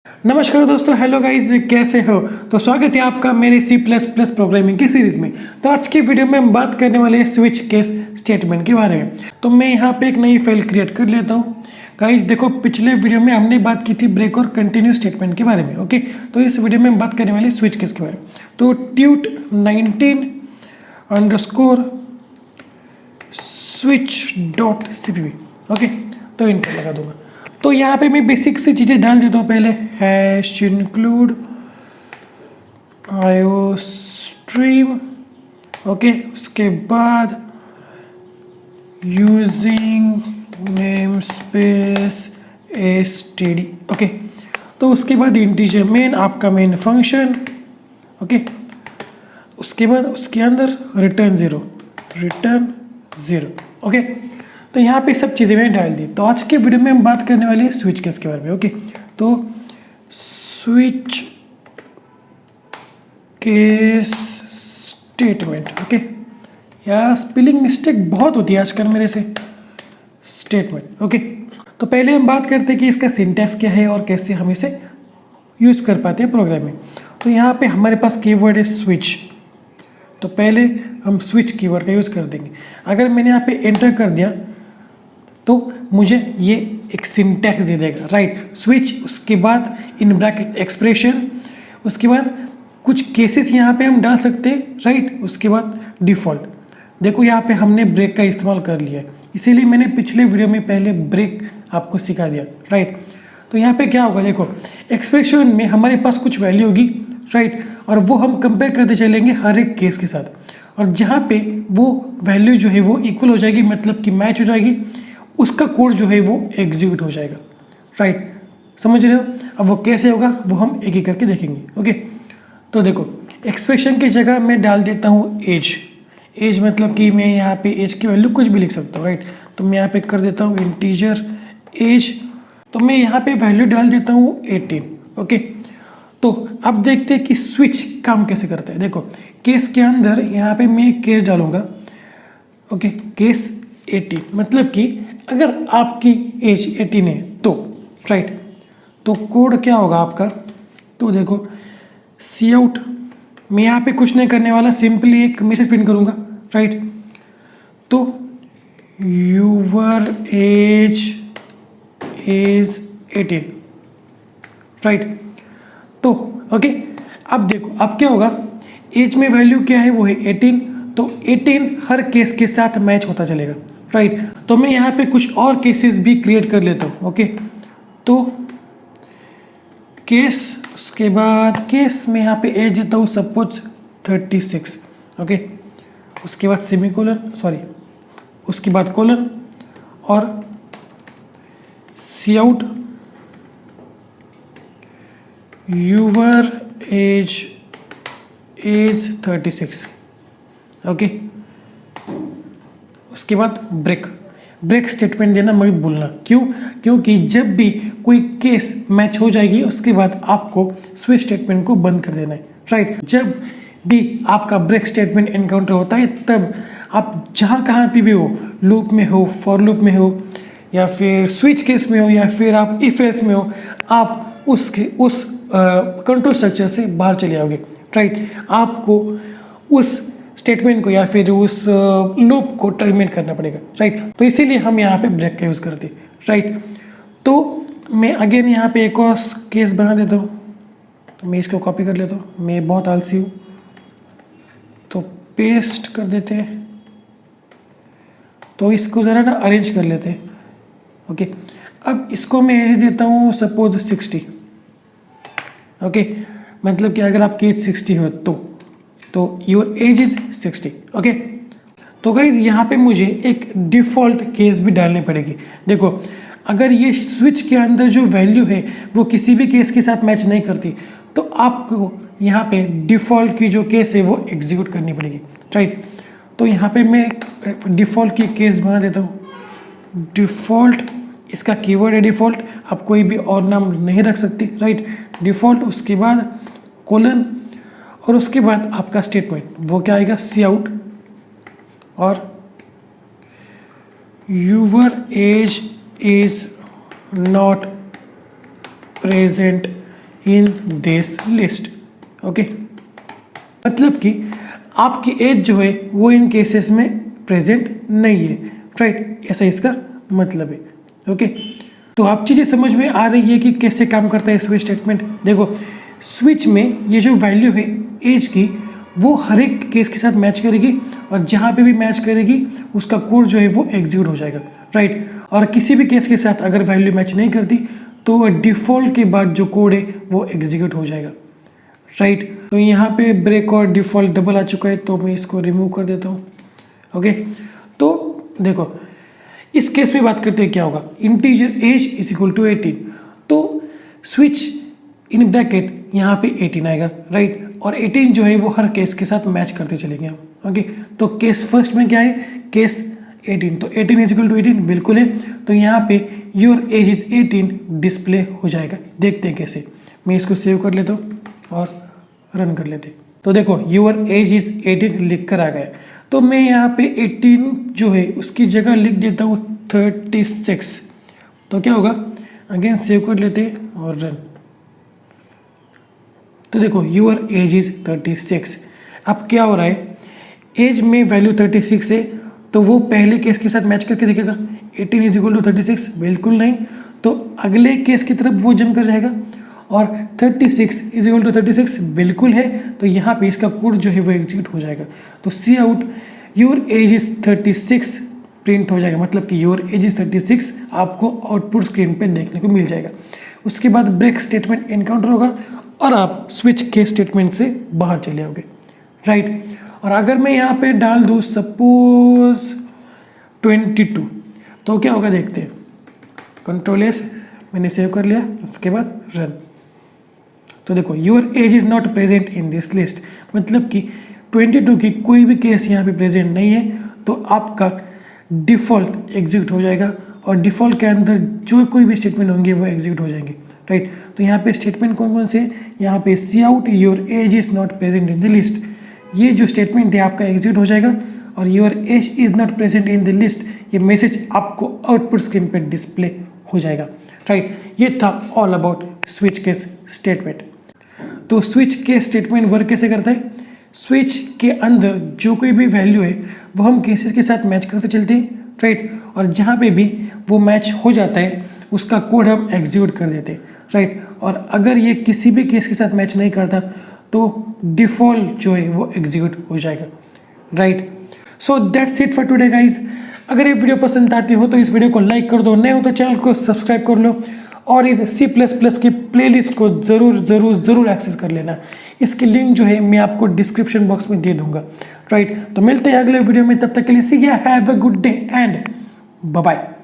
नमस्कार दोस्तों, hello guys, कैसे हो। तो स्वागत है आपका मेरे C++ प्रोग्रामिंग की सीरीज में। तो आज की वीडियो में हम बात करने वाले हैं स्विच केस स्टेटमेंट के बारे में। तो मैं यहाँ पे एक नई फाइल क्रिएट कर लेता हूँ। गाइस देखो, पिछले वीडियो में हमने बात की थी ब्रेक और कंटिन्यू स्टेटमेंट के बारे में। ओके, तो इस वीडियो में हम बात करने वाले स्विच केस के बारे में। तो ट्यूट 19_ switch.cpp। ओके, तो इंटर लगा दूंगा। तो यहाँ पे मैं बेसिक सी चीज़ें डाल देता हूँ। पहले hash include IO stream. Okay, उसके बाद using name space std। Okay, तो उसके बाद इंटीजर मेन, आपका मेन फंक्शन। ओके, उसके बाद उसके अंदर रिटर्न ज़ीरो। ओके, तो यहाँ पे सब चीज़ें मैंने डाल दी। तो आज के वीडियो में हम बात करने वाले हैं स्विच केस के बारे में। ओके, तो स्विच केस स्टेटमेंट। ओके, यार स्पेलिंग मिस्टेक बहुत होती है आजकल मेरे से। स्टेटमेंट। ओके, तो पहले हम बात करते हैं कि इसका सिंटैक्स क्या है और कैसे हम इसे यूज़ कर पाते हैं प्रोग्राम में। तो यहाँ पे हमारे पास कीवर्ड है स्विच। तो पहले हम स्विच कीवर्ड का यूज़ कर देंगे। अगर मैंने यहाँ पे एंटर कर दिया तो मुझे ये एक सिंटैक्स दे देगा, राइट। स्विच, उसके बाद इन ब्रैकेट एक्सप्रेशन, उसके बाद कुछ केसेस यहाँ पे हम डाल सकते हैं, राइट। उसके बाद डिफ़ॉल्ट। देखो यहाँ पे हमने ब्रेक का इस्तेमाल कर लिया है, इसीलिए मैंने पिछले वीडियो में पहले ब्रेक आपको सिखा दिया, राइट। तो यहाँ पे क्या होगा, देखो एक्सप्रेशन में हमारे पास कुछ वैल्यू होगी, राइट, और वो हम कंपेयर करते चलेंगे हर एक केस के साथ। और जहाँ पे वो वैल्यू जो है वो इक्वल हो जाएगी, मतलब कि मैच हो जाएगी, उसका कोड जो है वो एग्जीक्यूट हो जाएगा, राइट। समझ रहे हो। अब वो कैसे होगा वो हम एक एक करके देखेंगे। ओके, तो देखो एक्सप्रेशन की जगह मैं डाल देता हूँ एज मतलब कि मैं यहाँ पे एज की वैल्यू कुछ भी लिख सकता हूँ, राइट। तो मैं यहाँ पे कर देता हूँ इंटीजर एज। तो मैं यहाँ पे वैल्यू डाल देता हूँ 18। ओके, तो अब देखते हैं कि स्विच काम कैसे करता है। देखो केस के अंदर यहाँ पे मैं केस डालूंगा। ओके, केस 18 मतलब कि अगर आपकी एज 18 है तो, राइट, तो कोड क्या होगा आपका। तो देखो सी आउट, मैं यहाँ पे कुछ नहीं करने वाला, सिंपली एक मैसेज प्रिंट करूँगा, राइट। तो यूवर एज इज 18, राइट। तो ओके, अब देखो अब क्या होगा, एज में वैल्यू क्या है वो है 18। तो 18 हर केस के साथ मैच होता चलेगा, राइट। तो मैं यहाँ पे कुछ और केसेस भी क्रिएट कर लेता हूँ। ओके, तो केस, उसके बाद केस में यहाँ पे एज देता हूँ सपोज 36। ओके, उसके बाद सेमीकोलन, सॉरी, उसके बाद कोलन और cout your age is 36। Okay, उसके बाद ब्रेक स्टेटमेंट देना मत भूलना। क्योंकि जब भी कोई केस मैच हो जाएगी उसके बाद आपको स्विच स्टेटमेंट को बंद कर देना है, राइट। जब भी आपका ब्रेक स्टेटमेंट एनकाउंटर होता है तब आप जहाँ कहाँ पे भी हो, लूप में हो, फॉर लूप में हो, या फिर स्विच केस में हो, या फिर आप इफ एल्स में हो, आप उस कंट्रोल स्ट्रक्चर से बाहर चले आओगे, राइट। आपको उस स्टेटमेंट को या फिर उस लूप को टर्मिनेट करना पड़ेगा, राइट। तो इसीलिए हम यहाँ पे ब्रेक का यूज़ करते हैं, राइट। तो मैं अगेन यहाँ पे एक और केस बना देता हूँ। तो मैं इसको कॉपी कर लेता हूँ, मैं बहुत आलसी हूँ। तो पेस्ट कर देते हैं। तो इसको ज़रा ना अरेंज कर लेते हैं। ओके, अब इसको मैं एज देता हूँ सपोज 60। ओके, मतलब कि अगर आपकी एज 60 हो तो योर एज इज 60। ओके, तो गाइज यहाँ पे मुझे एक डिफ़ॉल्ट केस भी डालनी पड़ेगी। देखो अगर ये स्विच के अंदर जो वैल्यू है वो किसी भी केस के साथ मैच नहीं करती तो आपको यहाँ पे डिफ़ॉल्ट की जो केस है वो एग्जीक्यूट करनी पड़ेगी, राइट। तो यहाँ पे मैं डिफ़ॉल्ट की केस बना देता हूँ। डिफ़ॉल्ट, इसका कीवर्ड है डिफ़ॉल्ट, आप कोई भी और नाम नहीं रख सकते, राइट। डिफ़ॉल्ट, उसके बाद कोलन और उसके बाद आपका स्टेटमेंट वो क्या आएगा, सी आउट और your age is not present in this list. Okay, मतलब कि आपकी एज जो है वो इन केसेस में प्रेजेंट नहीं है, राइट, ऐसा इसका मतलब है। ओके, तो आप चीज़ें समझ में आ रही है कि कैसे काम करता है स्विच स्टेटमेंट। देखो, स्विच में ये जो वैल्यू है एज की, वो हर एक केस के साथ मैच करेगी और जहाँ पे भी मैच करेगी उसका कोड जो है वो एग्जीक्यूट हो जाएगा, राइट। और किसी भी केस के साथ अगर वैल्यू मैच नहीं करती तो डिफ़ॉल्ट के बाद जो कोड है वो एग्जीक्यूट हो जाएगा, राइट। तो यहाँ पे ब्रेक और डिफ़ॉल्ट डबल आ चुका है, तो मैं इसको रिमूव कर देता हूँ। ओके, तो देखो इस केस में बात करते हैं क्या होगा, integer age is equal to 18, तो स्विच इन ब्रैकेट यहाँ पे 18 आएगा, राइट। और 18 जो है वो हर केस के साथ मैच करते चलेंगे हम। ओके, तो केस फर्स्ट में क्या है, केस 18, तो 18 इज इक्वल टू 18 बिल्कुल है। तो यहाँ पे योर एज इज 18 डिस्प्ले हो जाएगा। देखते हैं कैसे, मैं इसको सेव कर लेता हूँ और रन कर लेते। तो देखो योर एज इज 18 लिख कर आ गया। तो मैं यहाँ पे 18 जो है उसकी जगह लिख देता हूँ 36। तो क्या होगा, अगेन सेव कर लेते और रन। तो देखो योर एज इज 36। अब क्या हो रहा है, एज में वैल्यू 36 है तो वो पहले केस के साथ मैच करके देखेगा 18 इज इक्वल टू 36, बिल्कुल नहीं, तो अगले केस की तरफ वो जंप कर जाएगा और 36 इज इक्वल टू 36 बिल्कुल है, तो यहाँ पे इसका कोड जो है वो एग्जीक्यूट हो जाएगा। तो cout your age is 36 print हो जाएगा, मतलब कि योर एज इज 36 आपको आउटपुट स्क्रीन पे देखने को मिल जाएगा। उसके बाद ब्रेक स्टेटमेंट एनकाउंटर होगा और आप स्विच के स्टेटमेंट से बाहर चले आओगे, राइट। और अगर मैं यहाँ पे डाल दूँ सपोज 22, तो क्या होगा देखते हैं। कंट्रोल एस मैंने सेव कर लिया, उसके बाद रन। तो देखो your age is not present in this list, मतलब कि 22 की कोई भी केस यहाँ पे प्रेजेंट नहीं है, तो आपका डिफ़ॉल्ट एग्जीक्यूट हो जाएगा और डिफ़ॉल्ट के अंदर जो कोई भी स्टेटमेंट होंगे वो एग्जीक्यूट हो जाएंगे, राइट। तो यहाँ पे स्टेटमेंट कौन कौन से, यहाँ पे cout your age is not present in the list, ये जो स्टेटमेंट है आपका एग्जीक्यूट हो जाएगा। और your age is not present in the list, ये मैसेज आपको आउटपुट स्क्रीन पे डिस्प्ले हो जाएगा, राइट। ये था all about switch case statement. तो स्विच केस स्टेटमेंट वर्क कैसे करता है, स्विच के अंदर जो कोई भी वैल्यू है वो हम केसेस के साथ मैच करते चलते हैं, राइट। और जहाँ पे भी वो मैच हो जाता है उसका कोड हम एग्जीक्यूट कर देते हैं, राइट। और अगर ये किसी भी केस के साथ मैच नहीं करता तो डिफ़ॉल्ट जो है वो एग्जीक्यूट हो जाएगा, right. So that's it for today guys. अगर ये वीडियो पसंद आती हो तो इस वीडियो को लाइक कर दो, नए हो तो चैनल को सब्सक्राइब कर लो और इस C++ की प्लेलिस्ट को ज़रूर एक्सेस कर लेना। इसकी लिंक जो है मैं आपको डिस्क्रिप्शन बॉक्स में दे दूंगा, राइट। तो मिलते हैं अगले वीडियो में, तब तक के लिए see ya have a good day and bye bye.